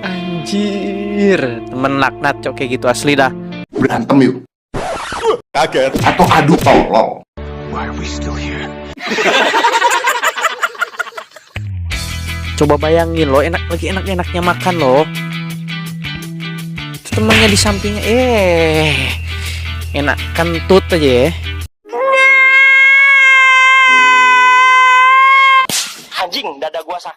Anjir, temen laknat cok kayak gitu asli dah. Berantem yuk. Kaget. Atau adu tolol. Why are we still here? Coba bayangin lo, lagi enak-enaknya makan lo, temennya di sampingnya enak kentut aja ya.